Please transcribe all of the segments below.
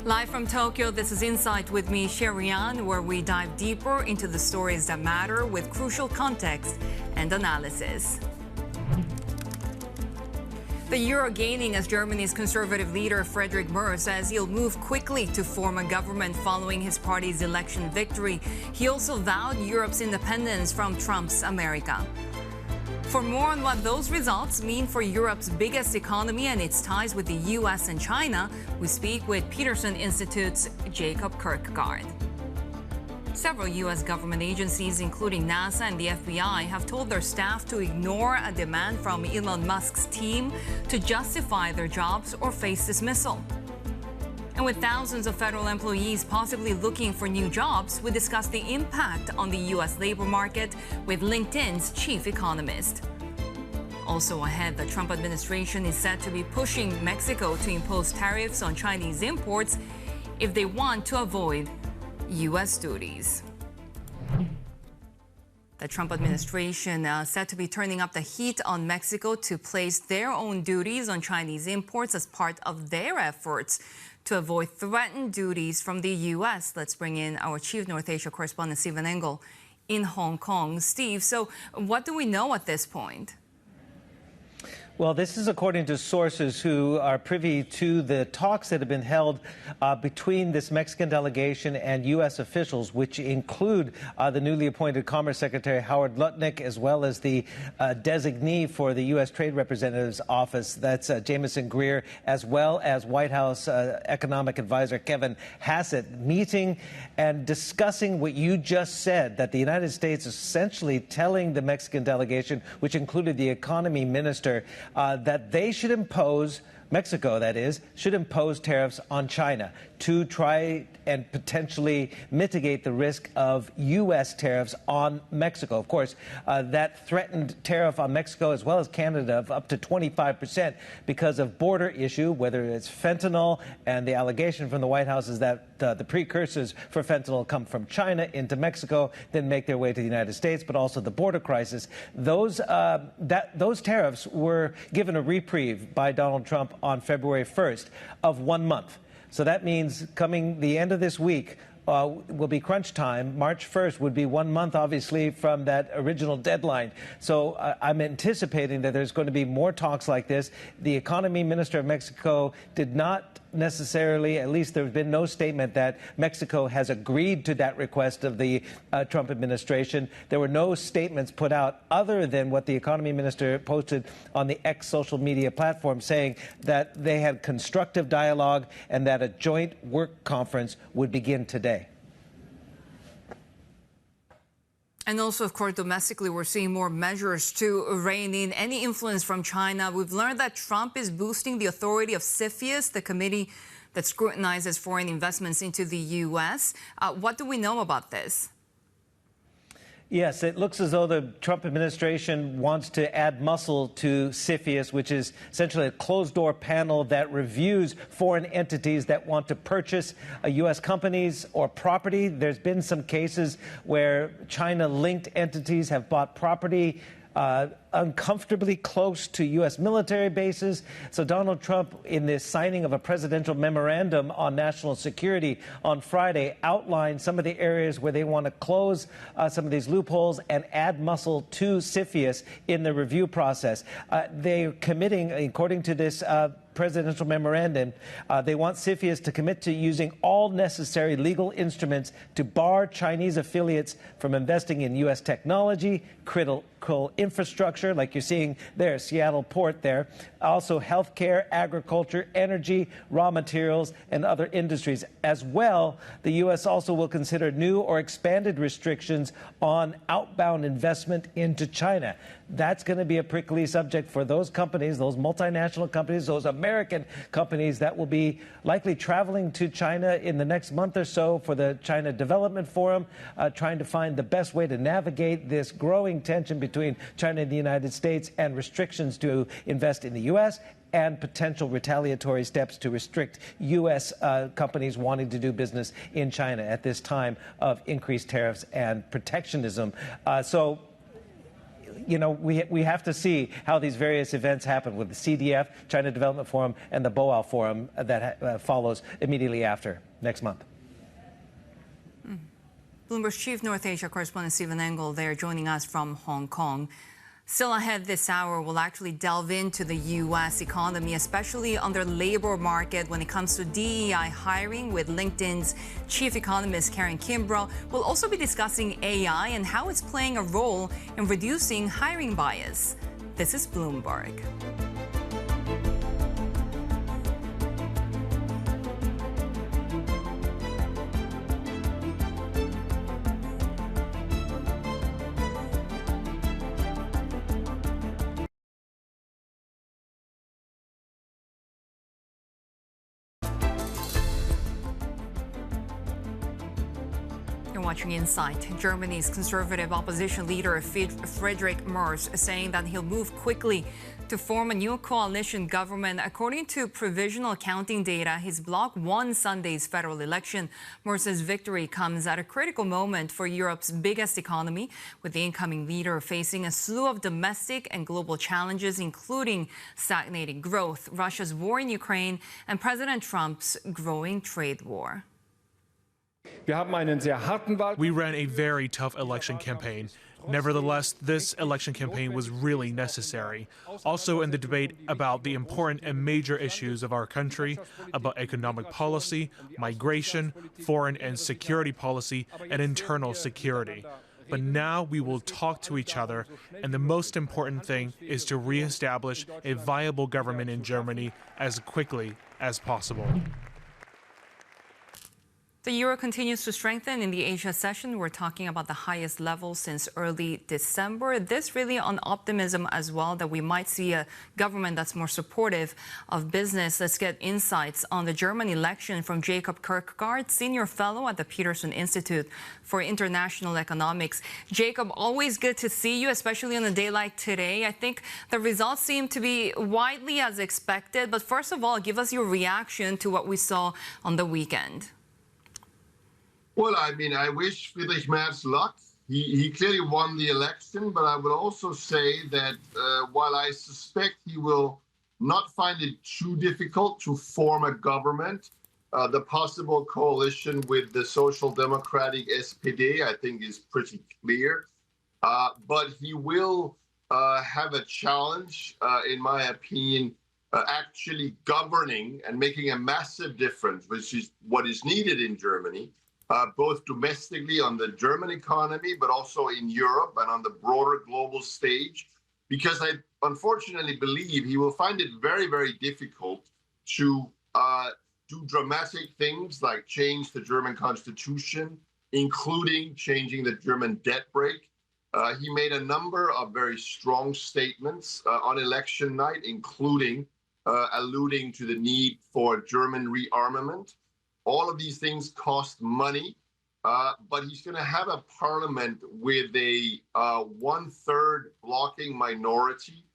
Live from Tokyo, this is Insight with me, Sherian, where we dive deeper into the stories that matter with crucial context and analysis. The euro gaining as Germany's conservative leader Friedrich Merz says he'll move quickly to form a government following his party's election victory. He also vowed Europe's independence from Trump's America. For more on what those results mean for Europe's biggest economy and its ties with the U.S. and China, we speak with Peterson Institute's Jacob Kirkegaard. Several U.S. government agencies, including NASA and the FBI, have told their staff to ignore a demand from Elon Musk's team to justify their jobs or face dismissal. And with thousands of federal employees possibly looking for new jobs, we discuss the impact on the U.S. labor market with LinkedIn's chief economist. Also ahead, the Trump administration is said to be pushing Mexico to impose tariffs on Chinese imports if they want to avoid U.S. duties. The Trump administration said to be turning up the heat on Mexico to place their own duties on Chinese imports as part of their efforts to avoid threatened duties from the U.S. Let's bring in our chief North Asia correspondent, Stephen Engel, in Hong Kong. Steve, so what do we know at this point? Well, this is according to sources who are privy to the talks that have been held between this Mexican delegation and U.S. officials, which include the newly appointed Commerce Secretary Howard Lutnick, as well as the designee for the U.S. Trade Representative's office, that's Jameson Greer, as well as White House Economic Advisor Kevin Hassett, meeting and discussing what you just said, that the United States is essentially telling the Mexican delegation, which included the economy minister, that they should impose, Mexico that is, should impose tariffs on China to try and potentially mitigate the risk of U.S. tariffs on Mexico. Of course, that threatened tariff on Mexico as well as Canada of up to 25% because of border issue, whether it's fentanyl, and the allegation from the White House is that the precursors for fentanyl come from China into Mexico, then make their way to the United States, but also the border crisis. Those tariffs were given a reprieve by Donald Trump on February 1st of 1 month. So that means coming the end of this week will be crunch time. March 1st would be 1 month, obviously, from that original deadline. So I'm anticipating that there's going to be more talks like this. The economy minister of Mexico did not necessarily, at least there's been no statement that Mexico has agreed to that request of the Trump administration. There were no statements put out other than what the economy minister posted on the X social media platform, saying that they had constructive dialogue and that a joint work conference would begin today. And also, of course, domestically, we're seeing more measures to rein in any influence from China. We've learned that Trump is boosting the authority of CFIUS, the committee that scrutinizes foreign investments into the U.S. What do we know about this? Yes, it looks as though the Trump administration wants to add muscle to CFIUS, which is essentially a closed-door panel that reviews foreign entities that want to purchase U.S. companies or property. There's been some cases where China-linked entities have bought property uncomfortably close to U.S. military bases. So Donald Trump, in this signing of a presidential memorandum on national security on Friday, outlined some of the areas where they want to close some of these loopholes and add muscle to CFIUS in the review process. They're committing, according to this presidential memorandum, they want CFIUS to commit to using all necessary legal instruments to bar Chinese affiliates from investing in U.S. technology, critical infrastructure, like you're seeing there, Seattle Port there, also healthcare, agriculture, energy, raw materials, and other industries. As well, the U.S. also will consider new or expanded restrictions on outbound investment into China. That's going to be a prickly subject for those companies, those multinational companies, those American companies that will be likely traveling to China in the next month or so for the China Development Forum, trying to find the best way to navigate this growing tension between China and the United States and restrictions to invest in the U.S. and potential retaliatory steps to restrict U.S. companies wanting to do business in China at this time of increased tariffs and protectionism. we have to see how these various events happen with the CDF, China Development Forum, and the BOAL Forum that follows immediately after next month. Bloomberg's Chief North Asia correspondent Stephen Engel there joining us from Hong Kong. Still ahead this hour, we'll actually delve into the U.S. economy, especially on their labor market when it comes to DEI hiring with LinkedIn's Chief Economist Karin Kimbrough. We'll also be discussing AI and how it's playing a role in reducing hiring bias. This is Bloomberg. Watching Insight. Germany's conservative opposition leader Friedrich Merz is saying that he'll move quickly to form a new coalition government. According to provisional counting data, his bloc won Sunday's federal election. Merz's victory comes at a critical moment for Europe's biggest economy, with the incoming leader facing a slew of domestic and global challenges, including stagnating growth, Russia's war in Ukraine, and President Trump's growing trade war. We ran a very tough election campaign. Nevertheless, this election campaign was really necessary. Also in the debate about the important and major issues of our country, about economic policy, migration, foreign and security policy, and internal security. But now we will talk to each other, and the most important thing is to reestablish a viable government in Germany as quickly as possible. The euro continues to strengthen in the Asia session. We're talking about the highest level since early December. This really on optimism as well that we might see a government that's more supportive of business. Let's get insights on the German election from Jacob Kirkegaard, Senior Fellow at the Peterson Institute for International Economics. Jacob, always good to see you, especially on a day like today. I think the results seem to be widely as expected. But first of all, give us your reaction to what we saw on the weekend. Well, I mean, I wish Friedrich Merz luck. He clearly won the election, but I would also say that while I suspect he will not find it too difficult to form a government, the possible coalition with the Social Democratic SPD, I think, is pretty clear. But he will have a challenge, in my opinion, actually governing and making a massive difference, which is what is needed in Germany. Both domestically on the German economy, but also in Europe and on the broader global stage, because I unfortunately believe he will find it very, very difficult to do dramatic things like change the German constitution, including changing the German debt brake. He made a number of very strong statements on election night, including alluding to the need for German rearmament. All of these things cost money, but he's going to have a parliament with a one-third blocking minority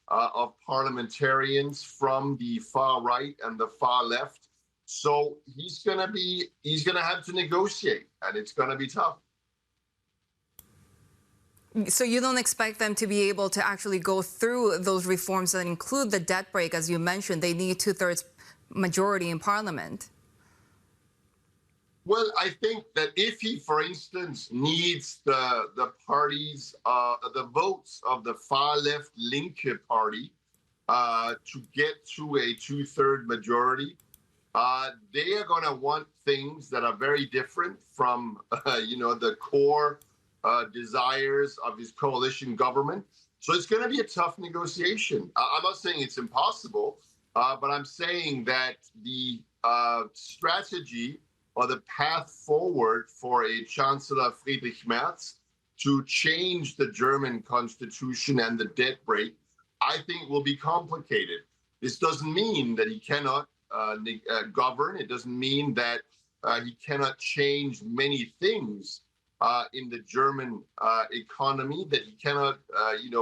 of parliamentarians from the far right and the far left. So he's going to have to negotiate, and it's going to be tough. So you don't expect them to be able to actually go through those reforms that include the debt brake, as you mentioned. They need two-thirds majority in parliament. Well, I think that if he, for instance, needs the parties, the votes of the far left Linke party to get to a two-third majority, they are going to want things that are very different from, the core desires of his coalition government. So it's going to be a tough negotiation. I'm not saying it's impossible, but I'm saying that the strategy or the path forward for a Chancellor Friedrich Merz to change the German constitution and the debt brake, I think will be complicated. This doesn't mean that he cannot govern. It doesn't mean that he cannot change many things in the German economy, that he cannot,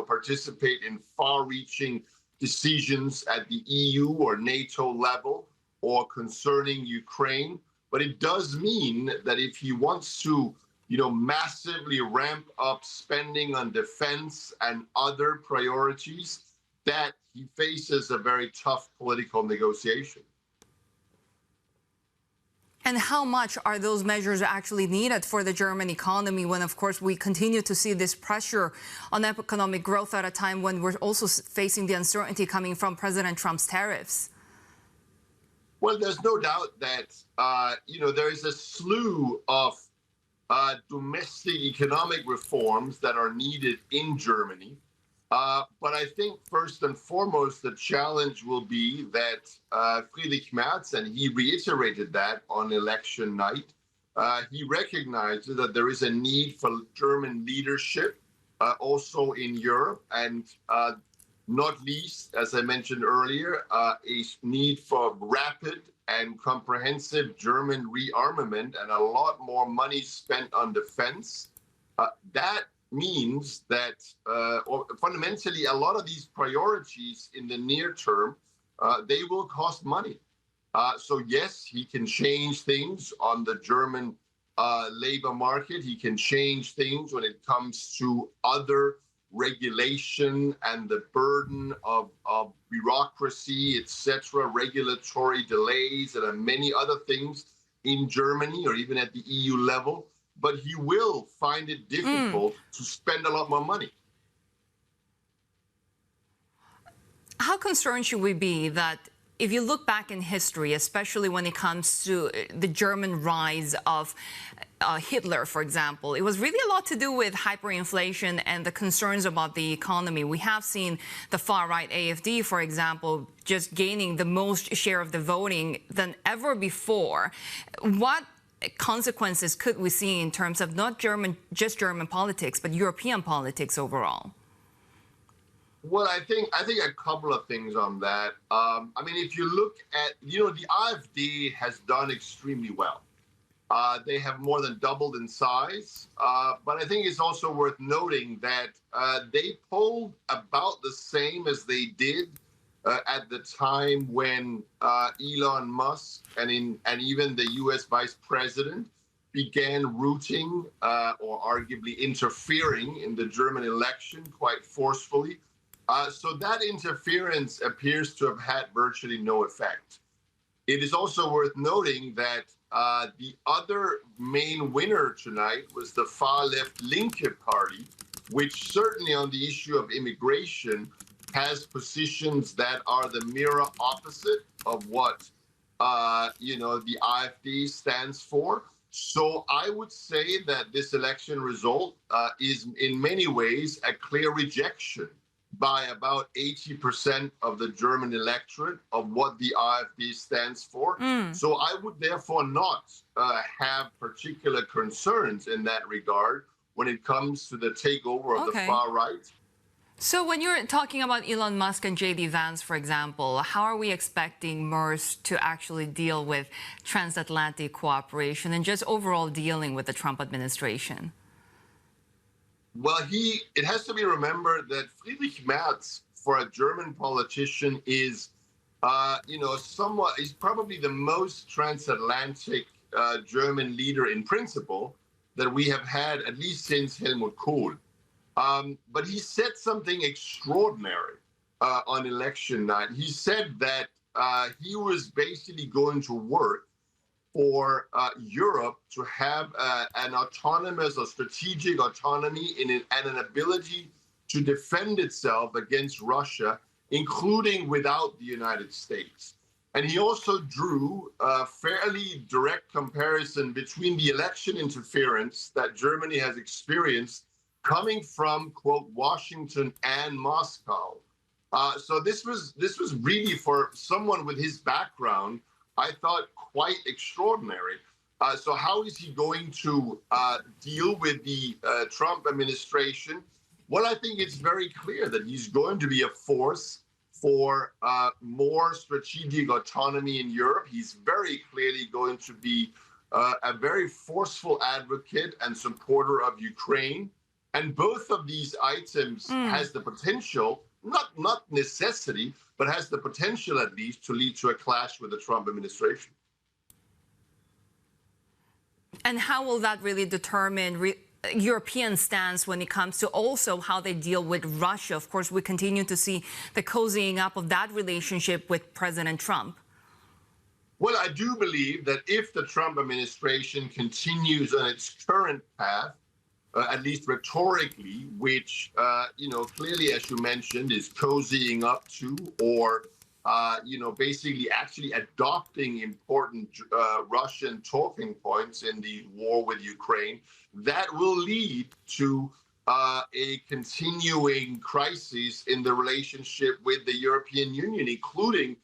participate in far-reaching decisions at the EU or NATO level or concerning Ukraine. But it does mean that if he wants to massively ramp up spending on defense and other priorities, that he faces a very tough political negotiation. And how much are those measures actually needed for the German economy when, of course, we continue to see this pressure on economic growth at a time when we're also facing the uncertainty coming from President Trump's tariffs? Well, there's no doubt that, there is a slew of domestic economic reforms that are needed in Germany. But I think first and foremost, the challenge will be that Friedrich Merz, and he reiterated that on election night, he recognizes that there is a need for German leadership also in Europe, and not least, as I mentioned earlier, a need for rapid and comprehensive German rearmament and a lot more money spent on defense. That means that fundamentally a lot of these priorities in the near term, they will cost money. So yes, he can change things on the German labor market. He can change things when it comes to other regulation and the burden of bureaucracy, etc., regulatory delays, and many other things in Germany or even at the EU level. But he will find it difficult to spend a lot more money. How concerned should we be that if you look back in history, especially when it comes to the German rise of Hitler, for example, it was really a lot to do with hyperinflation and the concerns about the economy. We have seen the far-right AfD, for example, just gaining the most share of the voting than ever before. What consequences could we see in terms of not just German politics, but European politics overall? Well, I think a couple of things on that. If you look at, the AfD has done extremely well. They have more than doubled in size. But I think it's also worth noting that they polled about the same as they did at the time when Elon Musk and even the U.S. Vice President began rooting or arguably interfering in the German election quite forcefully. So that interference appears to have had virtually no effect. It is also worth noting that the other main winner tonight was the far-left Linke Party, which certainly on the issue of immigration has positions that are the mirror opposite of what the AfD stands for. So I would say that this election result is in many ways a clear rejection by about 80% of the German electorate of what the AfD stands for. So I would therefore not have particular concerns in that regard when it comes to the takeover of the far right. So when you're talking about Elon Musk and J.D. Vance, for example, how are we expecting Merz to actually deal with transatlantic cooperation and just overall dealing with the Trump administration? Well, it has to be remembered that Friedrich Merz, for a German politician, is, he's probably the most transatlantic German leader in principle that we have had, at least since Helmut Kohl. But he said something extraordinary on election night. He said that he was basically going to work for Europe to have an autonomous or strategic autonomy and an ability to defend itself against Russia, including without the United States. And he also drew a fairly direct comparison between the election interference that Germany has experienced coming from, quote, Washington and Moscow. So this was really, for someone with his background, I thought quite extraordinary. So how is he going to deal with the Trump administration? Well, I think it's very clear that he's going to be a force for more strategic autonomy in Europe. He's very clearly going to be a very forceful advocate and supporter of Ukraine. And both of these items has the potential, not necessity, but has the potential at least to lead to a clash with the Trump administration. And how will that really determine European stance when it comes to also how they deal with Russia? Of course, we continue to see the cozying up of that relationship with President Trump. Well, I do believe that if the Trump administration continues on its current path, at least rhetorically, which, clearly, as you mentioned, is cozying up to or, basically actually adopting important Russian talking points in the war with Ukraine, that will lead to a continuing crisis in the relationship with the European Union, including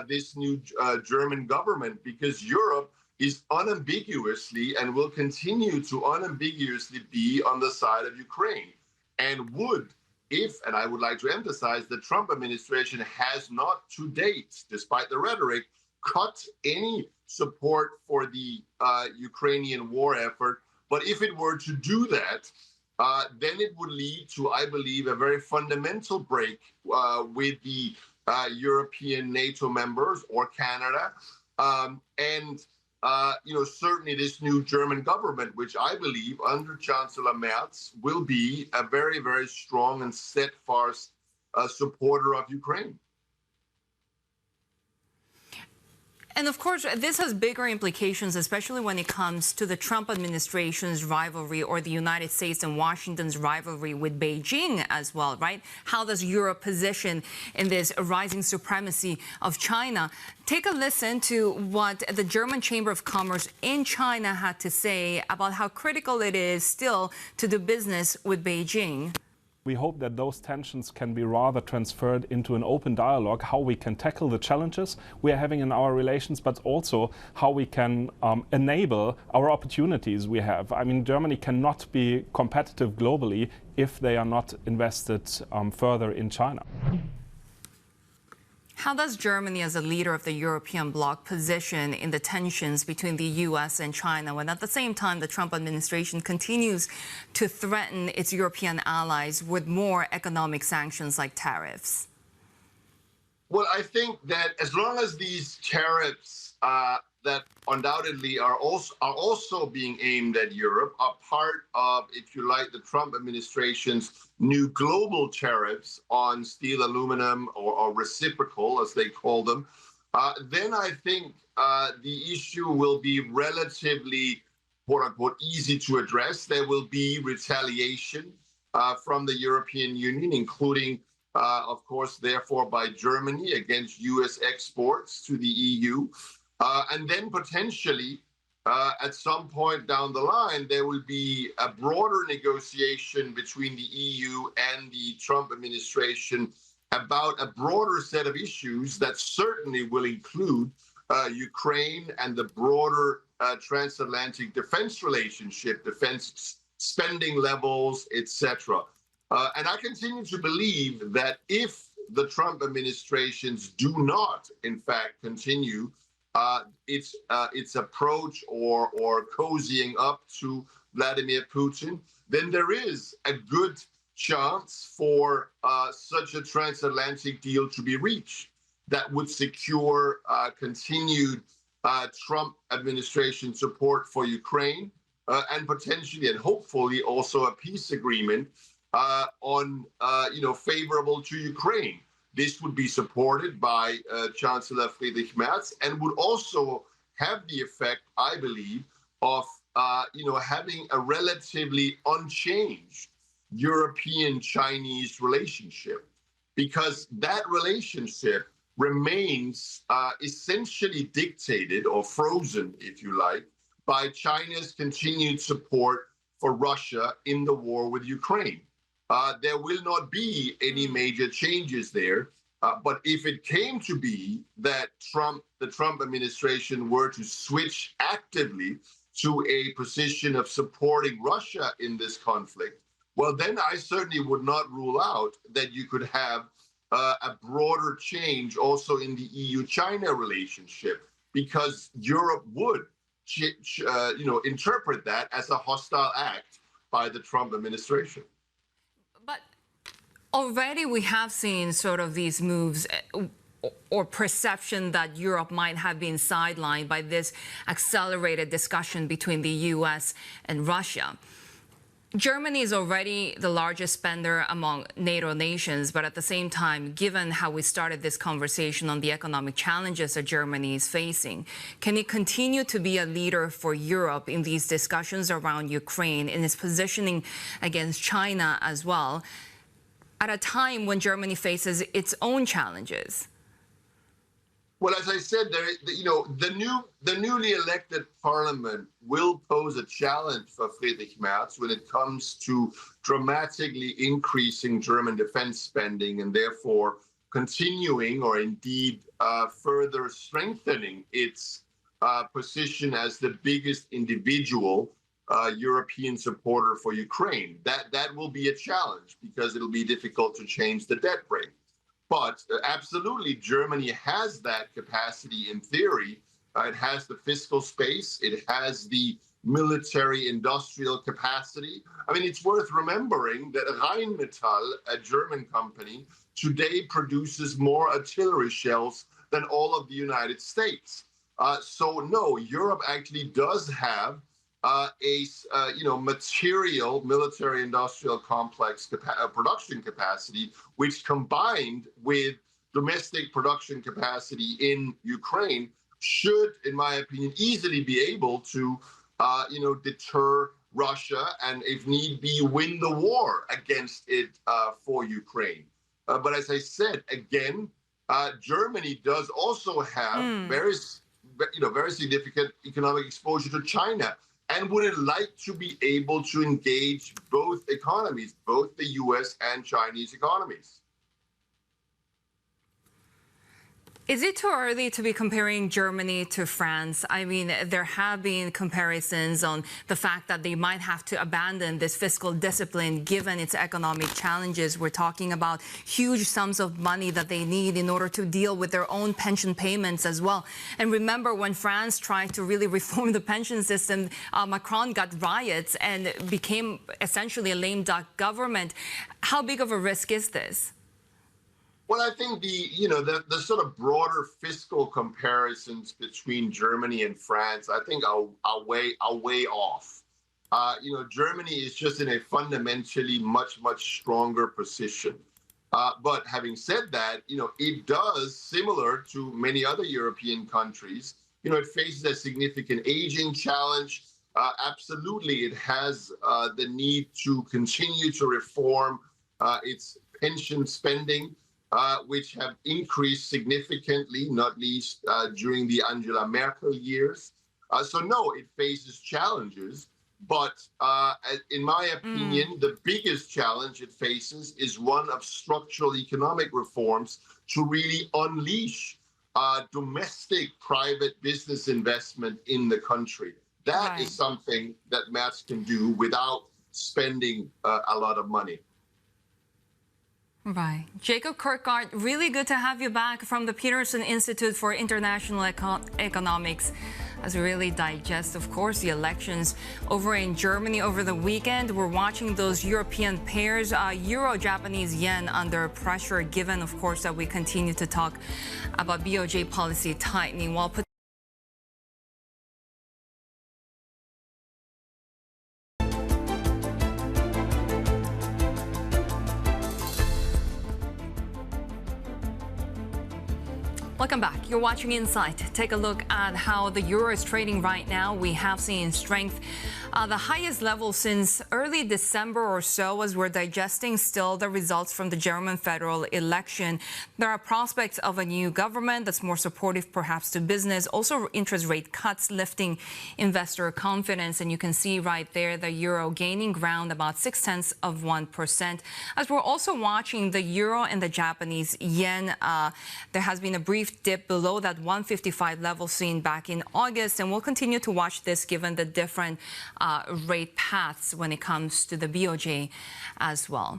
this new German government, because Europe is unambiguously and will continue to unambiguously be on the side of Ukraine, and would, if, and I would like to emphasize, the Trump administration has not to date, despite the rhetoric, cut any support for the Ukrainian war effort. But if it were to do that, then it would lead to, I believe, a very fundamental break with the European NATO members or Canada. Certainly this new German government, which I believe under Chancellor Merz will be a very, very strong and steadfast supporter of Ukraine. And of course, this has bigger implications, especially when it comes to the Trump administration's rivalry or the United States and Washington's rivalry with Beijing as well, right? How does Europe position in this rising supremacy of China? Take a listen to what the German Chamber of Commerce in China had to say about how critical it is still to do business with Beijing. We hope that those tensions can be rather transferred into an open dialogue, how we can tackle the challenges we are having in our relations, but also how we can enable our opportunities we have. I mean, Germany cannot be competitive globally if they are not invested further in China. How does Germany, as a leader of the European bloc, position in the tensions between the U.S. and China when at the same time the Trump administration continues to threaten its European allies with more economic sanctions like tariffs? Well, I think that as long as these tariffs that undoubtedly are also being aimed at Europe are part of, if you like, the Trump administration's new global tariffs on steel, aluminum, or reciprocal, as they call them, then I think the issue will be relatively, quote unquote, easy to address. There will be retaliation from the European Union, including, of course, therefore, by Germany against U.S. exports to the EU. And then potentially, at some point down the line, there will be a broader negotiation between the EU and the Trump administration about a broader set of issues that certainly will include Ukraine and the broader transatlantic defense relationship, defense spending levels, etc. And I continue to believe that if the Trump administrations do not, in fact, continue its approach or cozying up to Vladimir Putin, then there is a good chance for such a transatlantic deal to be reached that would secure continued Trump administration support for Ukraine and potentially and hopefully also a peace agreement on favorable to Ukraine. This would be supported by Chancellor Friedrich Merz and would also have the effect, I believe, of having a relatively unchanged European-Chinese relationship, because that relationship remains essentially dictated or frozen, if you like, by China's continued support for Russia in the war with Ukraine. There will not be any major changes there. But if it came to be that the Trump administration were to switch actively to a position of supporting Russia in this conflict, well, then I certainly would not rule out that you could have a broader change also in the EU-China relationship, because Europe would, interpret that as a hostile act by the Trump administration. But already we have seen sort of these moves or perception that Europe might have been sidelined by this accelerated discussion between the U.S. and Russia. Germany is already the largest spender among NATO nations, but at the same time, given how we started this conversation on the economic challenges that Germany is facing, can it continue to be a leader for Europe in these discussions around Ukraine, in its positioning against China as well, at a time when Germany faces its own challenges? Well, as I said, the newly elected parliament will pose a challenge for Friedrich Merz when it comes to dramatically increasing German defense spending and therefore continuing or indeed further strengthening its position as the biggest individual European supporter for Ukraine. That will be a challenge because it'll be difficult to change the debt brake. But absolutely, Germany has that capacity in theory. It has the fiscal space. It has the military industrial capacity. I mean, it's worth remembering that Rheinmetall, a German company, today produces more artillery shells than all of the United States. So no, Europe actually does have material military industrial complex production capacity, which combined with domestic production capacity in Ukraine should, in my opinion, easily be able to, deter Russia and, if need be, win the war against it for Ukraine. But as I said, again, Germany does also have very significant economic exposure to China, and would it like to be able to engage both economies, both the U.S. and Chinese economies? Is it too early to be comparing Germany to France? I mean, there have been comparisons on the fact that they might have to abandon this fiscal discipline given its economic challenges. We're talking about huge sums of money that they need in order to deal with their own pension payments as well. And remember, when France tried to really reform the pension system, Macron got riots and became essentially a lame duck government. How big of a risk is this? Well, I think the sort of broader fiscal comparisons between Germany and France, I think are way off. Germany is just in a fundamentally much stronger position. But having said that, it does, similar to many other European countries, it faces a significant aging challenge. Absolutely, it has the need to continue to reform its pension spending, which have increased significantly, not least during the Angela Merkel years. So no, it faces challenges, but in my opinion, the biggest challenge it faces is one of structural economic reforms to really unleash domestic private business investment in the country. That is something that Merz can do without spending a lot of money. Right. Jacob Kirkegaard, really good to have you back from the Peterson Institute for International Economics as we really digest, of course, the elections over in Germany over the weekend. We're watching those European pairs, Euro-Japanese yen under pressure, given, of course, that we continue to talk about BOJ policy tightening while Welcome back. You're watching Insight. Take a look at how the euro is trading right now. We have seen strength, the highest level since early December or so, as we're digesting still the results from the German federal election. There are prospects of a new government that's more supportive perhaps to business, also interest rate cuts lifting investor confidence. And you can see right there the euro gaining ground about 0.6%. As we're also watching the euro and the Japanese yen, there has been a brief dip below that 155 level seen back in August, and we'll continue to watch this given the different rate paths when it comes to the BOJ as well.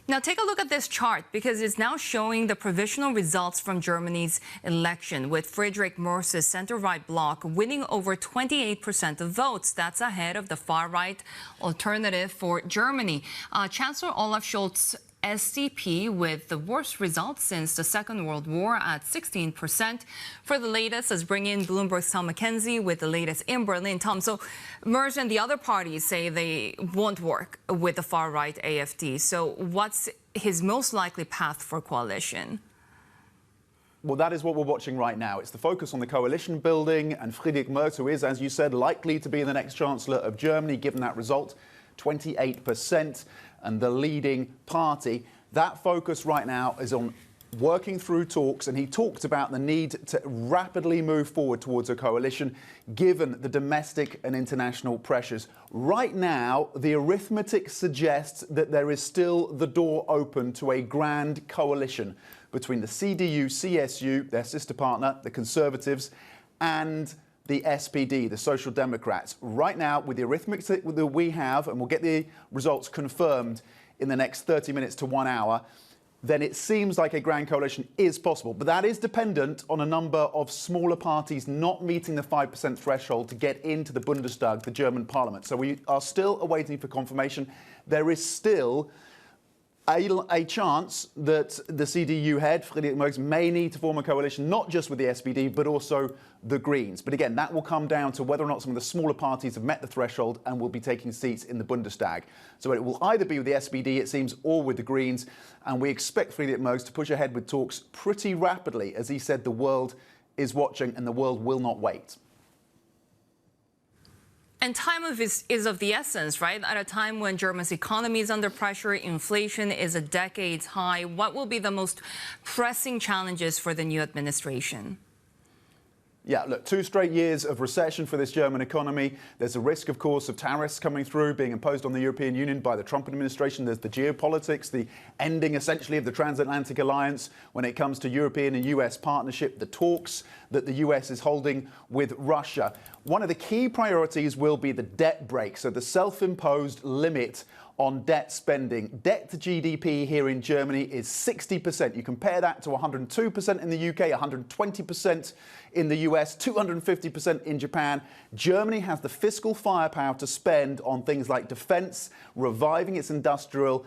Now, take a look at this chart because it's now showing the provisional results from Germany's election, with Friedrich Merz's center-right bloc winning over 28% of votes. That's ahead of the far-right alternative for Germany. Chancellor Olaf Scholz SDP with the worst results since the Second World War at 16%. For the latest, let's bring in Bloomberg's Tom McKenzie with the latest in Berlin. Tom, so Merz and the other parties say they won't work with the far-right AfD. So what's his most likely path for coalition? Well, that is what we're watching right now. It's the focus on the coalition building, and Friedrich Merz, who is, as you said, likely to be the next Chancellor of Germany, given that result, 28%, and the leading party. That focus right now is on working through talks, and he talked about the need to rapidly move forward towards a coalition, given the domestic and international pressures. Right now, the arithmetic suggests that there is still the door open to a grand coalition between the CDU, CSU, their sister partner, the Conservatives, and the SPD, the Social Democrats. Right now, with the arithmetic that we have, and we'll get the results confirmed in the next 30 minutes to 1 hour, then it seems like a grand coalition is possible. But that is dependent on a number of smaller parties not meeting the 5% threshold to get into the Bundestag, the German parliament. So we are still awaiting for confirmation. There is still a chance that the CDU head, Friedrich Merz, may need to form a coalition, not just with the SPD, but also the Greens. But again, that will come down to whether or not some of the smaller parties have met the threshold and will be taking seats in the Bundestag. So it will either be with the SPD, it seems, or with the Greens. And we expect Friedrich Merz to push ahead with talks pretty rapidly. As he said, the world is watching and the world will not wait. And time is of the essence, right? At a time when Germany's economy is under pressure, inflation is at decades high. What will be the most pressing challenges for the new administration? Yeah, look, 2 straight years of recession for this German economy. There's a risk, of course, of tariffs coming through, being imposed on the European Union by the Trump administration. There's the geopolitics, the ending, essentially, of the transatlantic alliance when it comes to European and US partnership, the talks that the US is holding with Russia. One of the key priorities will be the debt brake, so the self-imposed limit on debt spending. Debt to GDP here in Germany is 60%. You compare that to 102% in the UK, 120% in the US, 250% in Japan. Germany has the fiscal firepower to spend on things like defense, reviving its industrial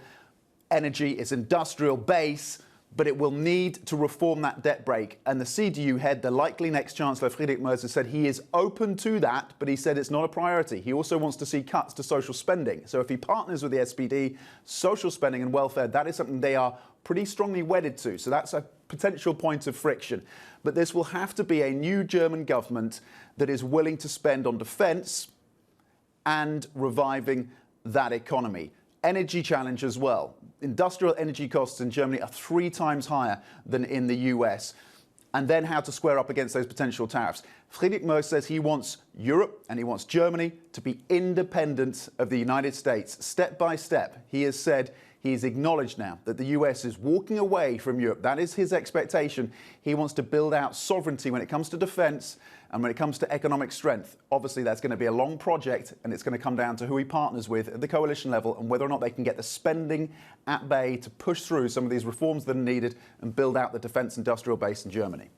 energy, its industrial base, but it will need to reform that debt brake. And the CDU head, the likely next Chancellor, Friedrich Merz, has said he is open to that, but he said it's not a priority. He also wants to see cuts to social spending. So if he partners with the SPD, social spending and welfare, that is something they are pretty strongly wedded to. So that's a potential point of friction. But this will have to be a new German government that is willing to spend on defence and reviving that economy. Energy challenge as well. Industrial energy costs in Germany are 3 times higher than in the US. And then how to square up against those potential tariffs. Friedrich Merz says he wants Europe and he wants Germany to be independent of the United States. Step by step, he has said, he's acknowledged now that the US is walking away from Europe. That is his expectation. He wants to build out sovereignty when it comes to defence and when it comes to economic strength. Obviously, that's going to be a long project, and it's going to come down to who he partners with at the coalition level and whether or not they can get the spending at bay to push through some of these reforms that are needed and build out the defence industrial base in Germany.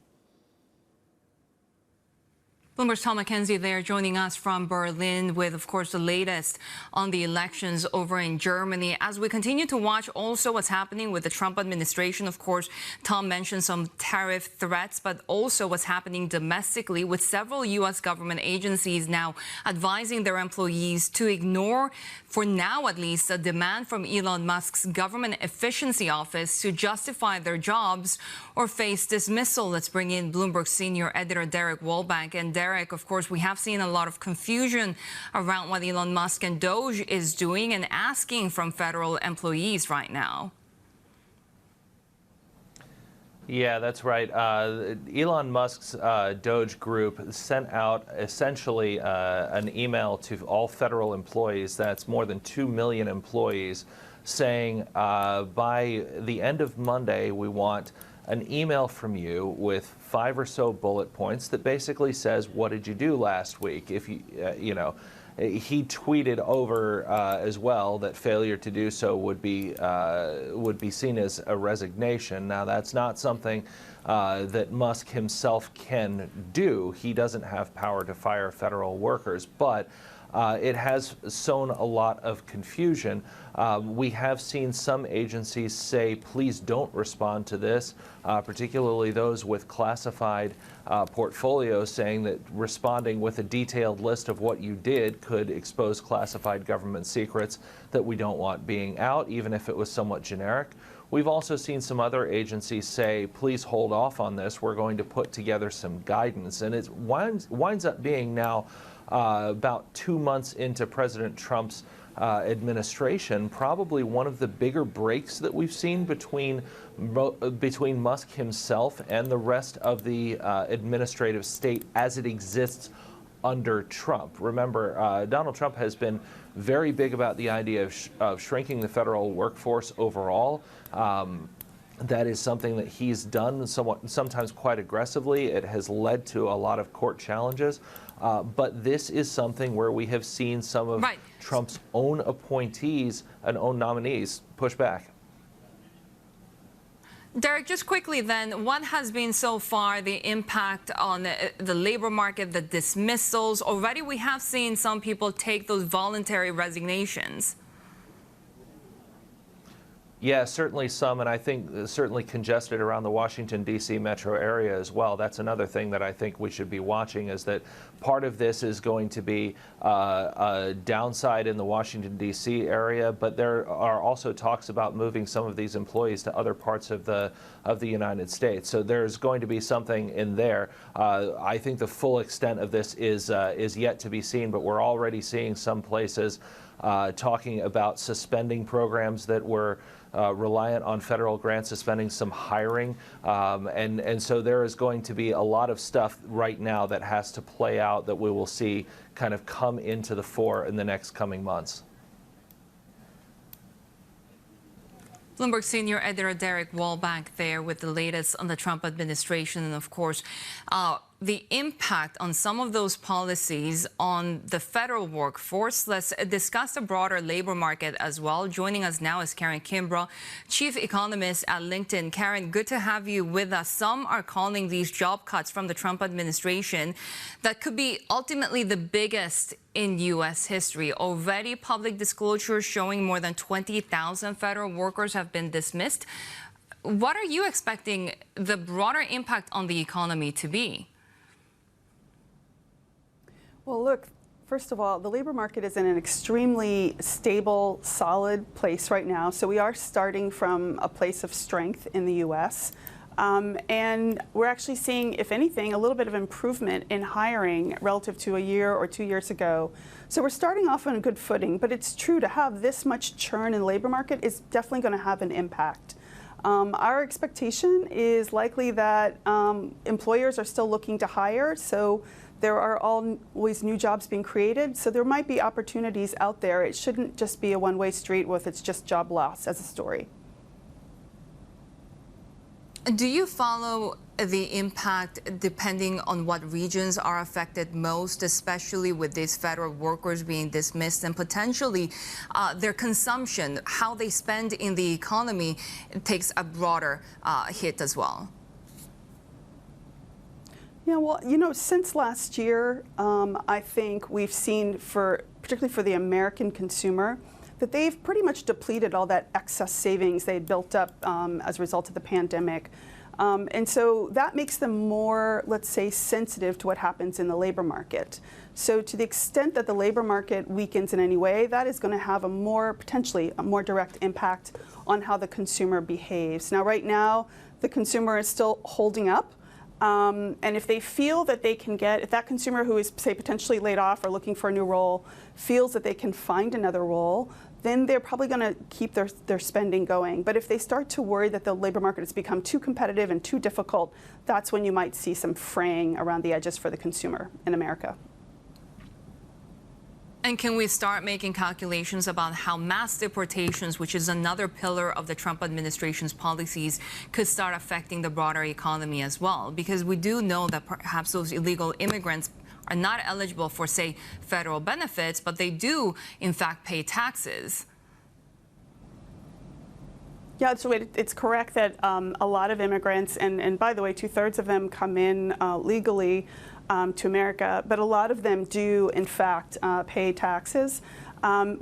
Bloomberg's Tom McKenzie there joining us from Berlin with, of course, the latest on the elections over in Germany. As we continue to watch also what's happening with the Trump administration, of course, Tom mentioned some tariff threats, but also what's happening domestically with several U.S. government agencies now advising their employees to ignore, for now at least, a demand from Elon Musk's government efficiency office to justify their jobs or face dismissal. Let's bring in Bloomberg senior editor Derek Wallbank. And Derek, of course, we have seen a lot of confusion around what Elon Musk and Doge is doing and asking from federal employees right now. Yeah, that's right. Elon Musk's Doge group sent out essentially an email to all federal employees, that's more than 2 million employees, saying by the end of Monday, we want an email from you with 5 or so bullet points that basically says, what did you do last week? If you, he tweeted over as well that failure to do so would be seen as a resignation. Now, that's not something that Musk himself can do. He doesn't have power to fire federal workers, but it has sown a lot of confusion. We have seen some agencies say, please don't respond to this, particularly those with classified portfolios, saying that responding with a detailed list of what you did could expose classified government secrets that we don't want being out, even if it was somewhat generic. We've also seen some other agencies say, please hold off on this. We're going to put together some guidance. And it winds up being now about 2 months into President Trump's administration, probably one of the bigger breaks that we've seen between Musk himself and the rest of the administrative state as it exists under Trump. Remember, Donald Trump has been very big about the idea of shrinking the federal workforce overall. That is something that he's done sometimes quite aggressively. It has led to a lot of court challenges. But this is something where we have seen some of Trump's own appointees and own nominees push back. Derek, just quickly then, what has been so far the impact on the labor market, the dismissals? Already we have seen some people take those voluntary resignations. Yeah, certainly some, and I think certainly congested around the Washington, D.C. metro area as well. That's another thing that I think we should be watching, is that part of this is going to be a downside in the Washington, D.C. area, but there are also talks about moving some of these employees to other parts of the United States. So there's going to be something in there. I think the full extent of this is yet to be seen, but we're already seeing some places talking about suspending programs that were reliant on federal grants, suspending some hiring. And so there is going to be a lot of stuff right now that has to play out that we will see kind of come into the fore in the next coming months. Bloomberg senior editor Derek Wallbach there with the latest on the Trump administration, and of course, the impact on some of those policies on the federal workforce. Let's discuss the broader labor market as well. Joining us now is Karin Kimbrough, Chief Economist at LinkedIn. Karin, good to have you with us. Some are calling these job cuts from the Trump administration that could be ultimately the biggest in U.S. history. Already public disclosure showing more than 20,000 federal workers have been dismissed. What are you expecting the broader impact on the economy to be? Well, look, first of all, the labor market is in an extremely stable, solid place right now. So we are starting from a place of strength in the U.S. And we're actually seeing, if anything, a little bit of improvement in hiring relative to a year or 2 years ago. So we're starting off on a good footing. But it's true, to have this much churn in the labor market is definitely going to have an impact. Our expectation is likely that employers are still looking to hire. So there are always new jobs being created, so there might be opportunities out there. It shouldn't just be a one-way street with it's just job loss as a story. Do you follow the impact depending on what regions are affected most, especially with these federal workers being dismissed and potentially their consumption, how they spend in the economy takes a broader hit as well? Yeah, well, you know, since last year, I think we've seen, particularly for the American consumer, that they've pretty much depleted all that excess savings they had built up as a result of the pandemic. And so that makes them more, let's say, sensitive to what happens in the labor market. So to the extent that the labor market weakens in any way, that is going to have potentially a more direct impact on how the consumer behaves. Now, right now, the consumer is still holding up. And if they feel that they can if that consumer who is, say, potentially laid off or looking for a new role feels that they can find another role, then they're probably going to keep their spending going. But if they start to worry that the labor market has become too competitive and too difficult, that's when you might see some fraying around the edges for the consumer in America. And can we start making calculations about how mass deportations, which is another pillar of the Trump administration's policies, could start affecting the broader economy as well? Because we do know that perhaps those illegal immigrants are not eligible for, say, federal benefits, but they do, in fact, pay taxes. Yeah, so it's correct that a lot of immigrants, and by the way, 2/3 of them come in legally, to America, but a lot of them do, in fact, pay taxes. I'm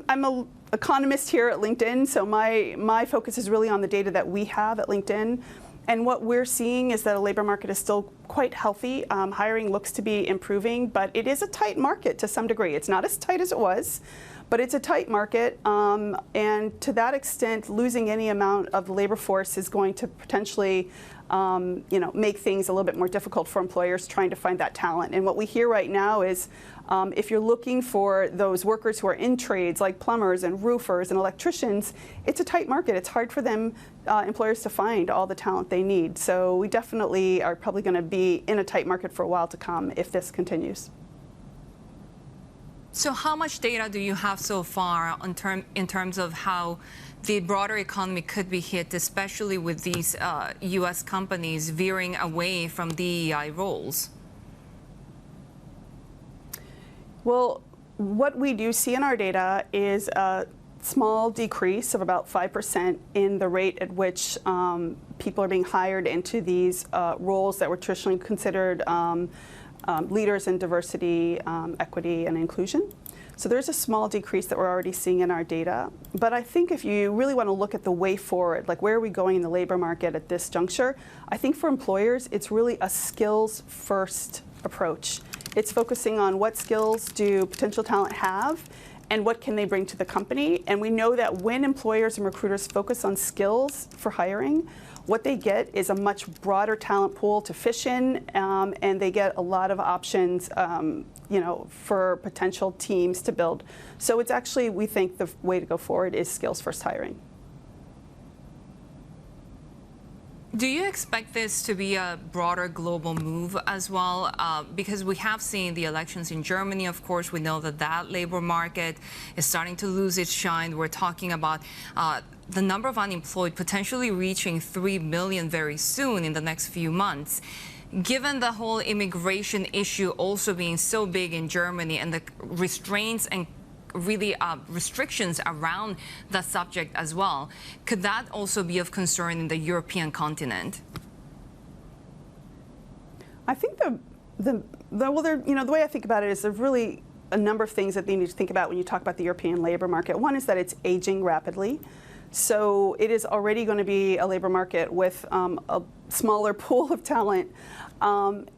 an economist here at LinkedIn, so my focus is really on the data that we have at LinkedIn. And what we're seeing is that the labor market is still quite healthy. Hiring looks to be improving, but it is a tight market to some degree. It's not as tight as it was, but it's a tight market. And to that extent, losing any amount of the labor force is going to potentially make things a little bit more difficult for employers trying to find that talent. And what we hear right now is if you're looking for those workers who are in trades like plumbers and roofers and electricians, it's a tight market. It's hard for them, employers, to find all the talent they need. So we definitely are probably going to be in a tight market for a while to come if this continues. So how much data do you have so far in terms of how the broader economy could be hit, especially with these U.S. companies veering away from DEI roles? Well, what we do see in our data is a small decrease of about 5% in the rate at which people are being hired into these roles that were traditionally considered leaders in diversity, equity, and inclusion. So there's a small decrease that we're already seeing in our data. But I think if you really want to look at the way forward, like where are we going in the labor market at this juncture, I think for employers, it's really a skills-first approach. It's focusing on what skills do potential talent have and what can they bring to the company. And we know that when employers and recruiters focus on skills for hiring, what they get is a much broader talent pool to fish in, and they get a lot of options for potential teams to build. So it's actually, we think the way to go forward is skills-first hiring. Do you expect this to be a broader global move as well? Because we have seen the elections in Germany, of course. We know that labor market is starting to lose its shine. We're talking about the number of unemployed potentially reaching 3 million very soon in the next few months. Given the whole immigration issue also being so big in Germany and the restraints and really restrictions around the subject as well, could that also be of concern in the European continent? I think the way I think about it is there's really a number of things that they need to think about when you talk about the European labor market. One is that it's aging rapidly. So it is already going to be a labor market with a smaller pool of talent.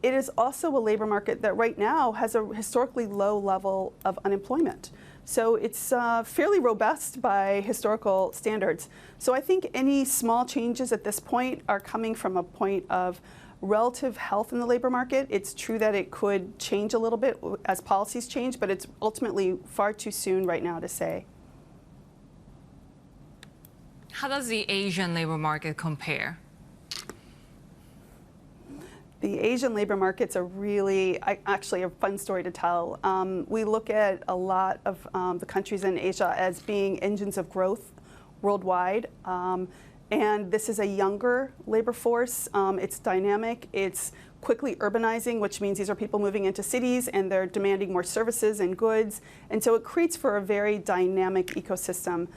It is also a labor market that right now has a historically low level of unemployment. So it's fairly robust by historical standards. So I think any small changes at this point are coming from a point of relative health in the labor market. It's true that it could change a little bit as policies change, but it's ultimately far too soon right now to say. How does the Asian labor market compare? The Asian labor market's actually a fun story to tell. We look at a lot of the countries in Asia as being engines of growth worldwide. And this is a younger labor force. It's dynamic. It's quickly urbanizing, which means these are people moving into cities and they're demanding more services and goods. And so it creates for a very dynamic ecosystem,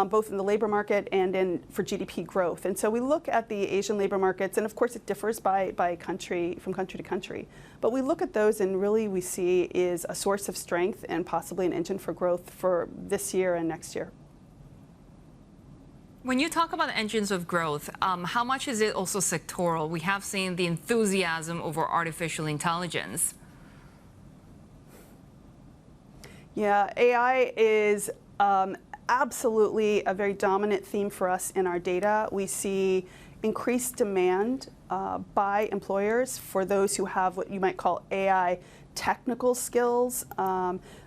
both in the labor market and for GDP growth. And so we look at the Asian labor markets, and of course it differs by country, from country to country. But we look at those and really we see is a source of strength and possibly an engine for growth for this year and next year. When you talk about engines of growth, how much is it also sectoral? We have seen the enthusiasm over artificial intelligence. Yeah, AI is absolutely a very dominant theme for us in our data. We see increased demand by employers for those who have what you might call AI technical skills.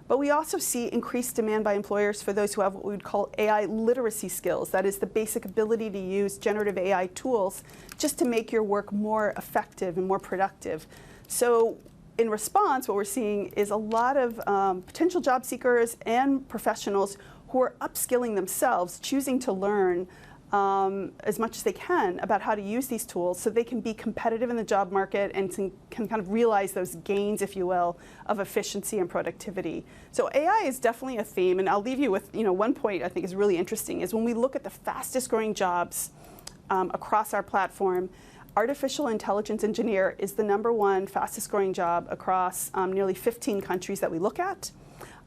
But we also see increased demand by employers for those who have what we would call AI literacy skills. That is the basic ability to use generative AI tools just to make your work more effective and more productive. So in response, what we're seeing is a lot of potential job seekers and professionals who are upskilling themselves, choosing to learn as much as they can about how to use these tools so they can be competitive in the job market and can kind of realize those gains, if you will, of efficiency and productivity. So AI is definitely a theme, and I'll leave you with one point I think is really interesting is when we look at the fastest growing jobs across our platform, artificial intelligence engineer is the #1 fastest growing job across nearly 15 countries that we look at.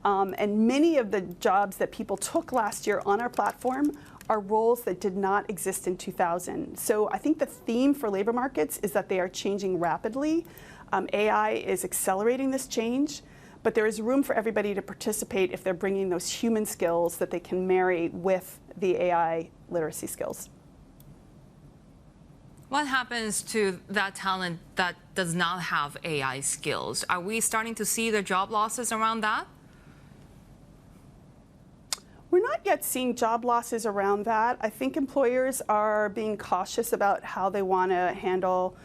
And many of the jobs that people took last year on our platform are roles that did not exist in 2000. So I think the theme for labor markets is that they are changing rapidly. AI is accelerating this change, but there is room for everybody to participate if they're bringing those human skills that they can marry with the AI literacy skills. What happens to that talent that does not have AI skills? Are we starting to see the job losses around that? We're not yet seeing job losses around that. I think employers are being cautious about how they want to handle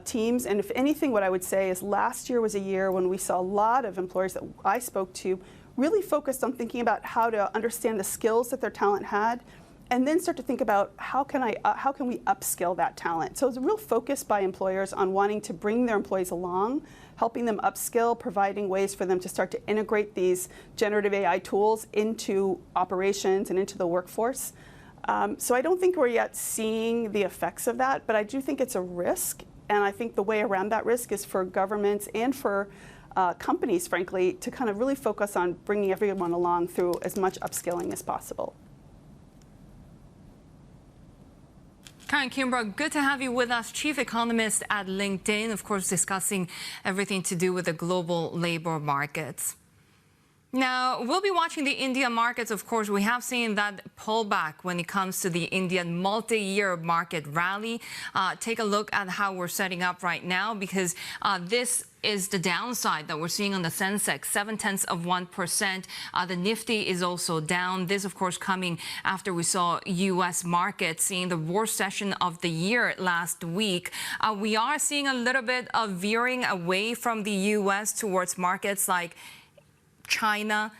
teams. And if anything, what I would say is last year was a year when we saw a lot of employers that I spoke to really focused on thinking about how to understand the skills that their talent had, and then start to think about how can we upskill that talent. So it's a real focus by employers on wanting to bring their employees along, helping them upskill, providing ways for them to start to integrate these generative AI tools into operations and into the workforce. So I don't think we're yet seeing the effects of that, but I do think it's a risk. And I think the way around that risk is for governments and for companies, frankly, to kind of really focus on bringing everyone along through as much upskilling as possible. Karin Kimbrough, good to have you with us, Chief Economist at LinkedIn, of course, discussing everything to do with the global labor markets. Now, we'll be watching the Indian markets. Of course, we have seen that pullback when it comes to the Indian multi-year market rally. Take a look at how we're setting up right now, because this is the downside that we're seeing on the Sensex, 0.7%. The Nifty is also down. This, of course, coming after we saw U.S. markets seeing the worst session of the year last week. We are seeing a little bit of veering away from the U.S. towards markets like China,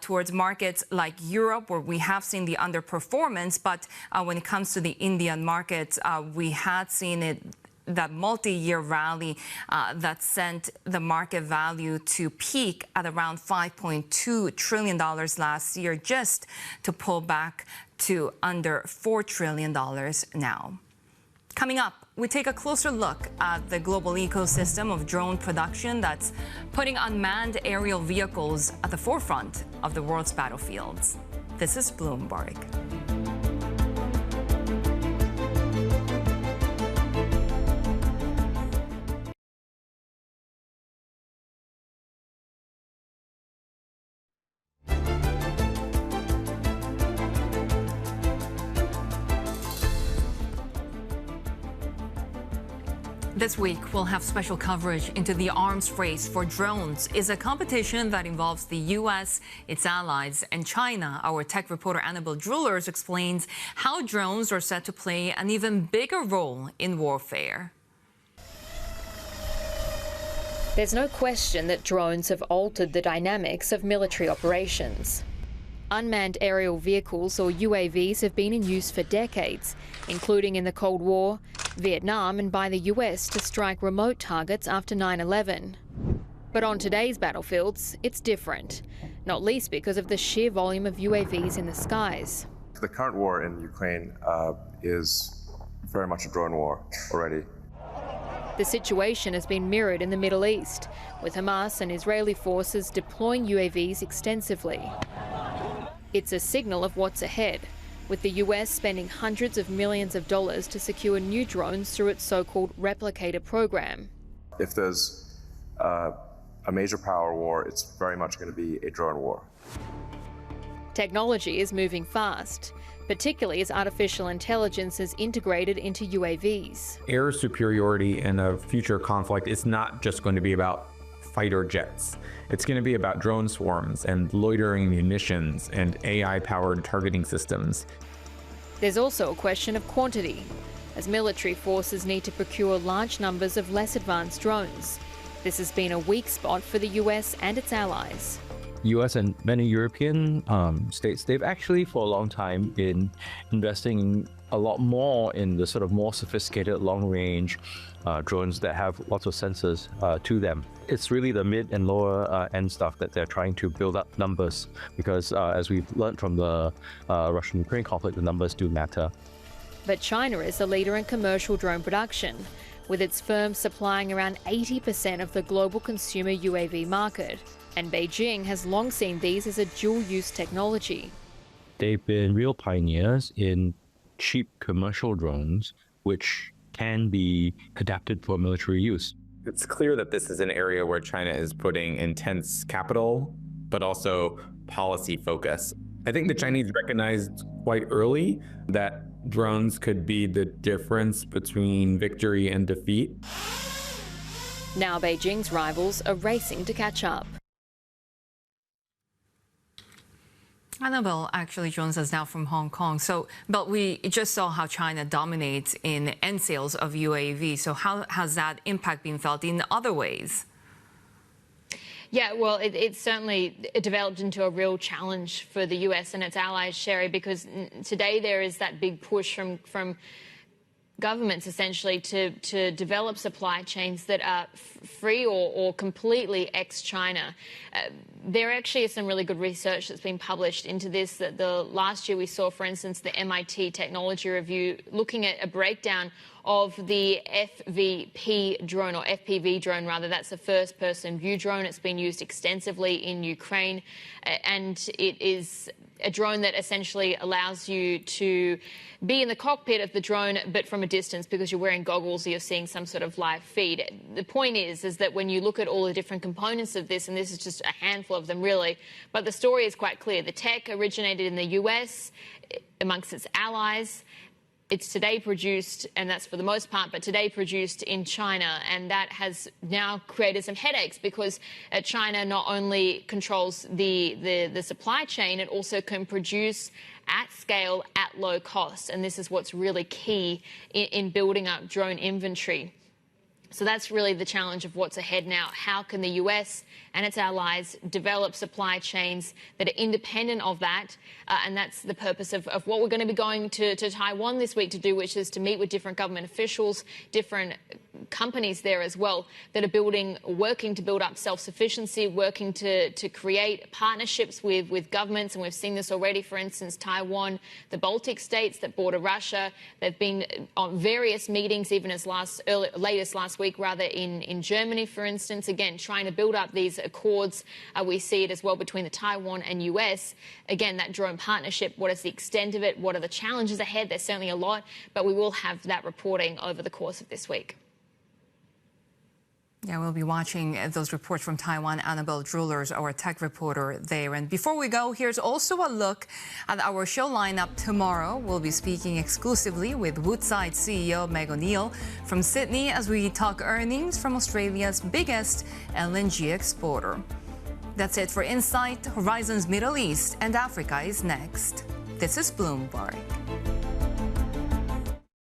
towards markets like Europe, where we have seen the underperformance. But when it comes to the Indian markets, we had seen that multi-year rally that sent the market value to peak at around $5.2 trillion last year, just to pull back to under $4 trillion now. Coming up, we take a closer look at the global ecosystem of drone production that's putting unmanned aerial vehicles at the forefront of the world's battlefields. This is Bloomberg. This week, we'll have special coverage into the arms race for drones. It's a competition that involves the U.S., its allies, and China. Our tech reporter Annabelle Drewlers explains how drones are set to play an even bigger role in warfare. There's no question that drones have altered the dynamics of military operations. Unmanned aerial vehicles, or UAVs, have been in use for decades, including in the Cold War, Vietnam, and by the US to strike remote targets after 9/11. But on today's battlefields, it's different, not least because of the sheer volume of UAVs in the skies. The current war in Ukraine is very much a drone war already. The situation has been mirrored in the Middle East, with Hamas and Israeli forces deploying UAVs extensively. It's a signal of what's ahead, with the US spending hundreds of millions of dollars to secure new drones through its so-called replicator program. If there's a major power war, it's very much going to be a drone war. Technology is moving fast, particularly as artificial intelligence is integrated into UAVs. Air superiority in a future conflict is not just going to be about fighter jets. It's going to be about drone swarms and loitering munitions and AI-powered targeting systems. There's also a question of quantity, as military forces need to procure large numbers of less advanced drones. This has been a weak spot for the US and its allies. US and many European states, they've actually for a long time been investing a lot more in the sort of more sophisticated long-range drones that have lots of sensors to them. It's really the mid and lower end stuff that they're trying to build up numbers, because as we've learned from the Russian-Ukraine conflict, the numbers do matter. But China is the leader in commercial drone production, with its firm supplying around 80% of the global consumer UAV market. And Beijing has long seen these as a dual-use technology. They've been real pioneers in cheap commercial drones, which can be adapted for military use. It's clear that this is an area where China is putting intense capital, but also policy focus. I think the Chinese recognized quite early that drones could be the difference between victory and defeat. Now Beijing's rivals are racing to catch up. Annabelle actually joins us now from Hong Kong. But we just saw how China dominates in end sales of UAV. So how has that impact been felt in other ways? Yeah, well, it's certainly developed into a real challenge for the US and its allies, Sherry, because today there is that big push from governments essentially to develop supply chains that are free or completely ex-China. There actually is some really good research that's been published into this. That the last year we saw, for instance, the MIT Technology Review looking at a breakdown of the FVP drone, or FPV drone rather. That's a first-person view drone. It's been used extensively in Ukraine, and it is a drone that essentially allows you to be in the cockpit of the drone, but from a distance because you're wearing goggles or you're seeing some sort of live feed. The point is that when you look at all the different components of this, and this is just a handful of them really, but the story is quite clear. The tech originated in the US amongst its allies. It's today produced, and that's for the most part, but today produced in China, and that has now created some headaches because China not only controls the supply chain, it also can produce at scale at low cost, and this is what's really key in building up drone inventory. So that's really the challenge of what's ahead now. How can the US and its allies develop supply chains that are independent of that? And that's the purpose of what we're going to be going to Taiwan this week to do, which is to meet with different government officials, different companies there as well that are working to build up self-sufficiency, working to create partnerships with governments. And we've seen this already, for instance, Taiwan, the Baltic states that border Russia. They've been on various meetings, even as latest last week, rather, in Germany, for instance, again, trying to build up these accords. We see it as well between the Taiwan and US. Again, that drone partnership, what is the extent of it? What are the challenges ahead? There's certainly a lot, but we will have that reporting over the course of this week. Yeah, we'll be watching those reports from Taiwan. Annabelle Drulers, our tech reporter there. And before we go, here's also a look at our show lineup tomorrow. We'll be speaking exclusively with Woodside CEO Meg O'Neill from Sydney as we talk earnings from Australia's biggest LNG exporter. That's it for Insight. Horizons Middle East and Africa is next. This is Bloomberg.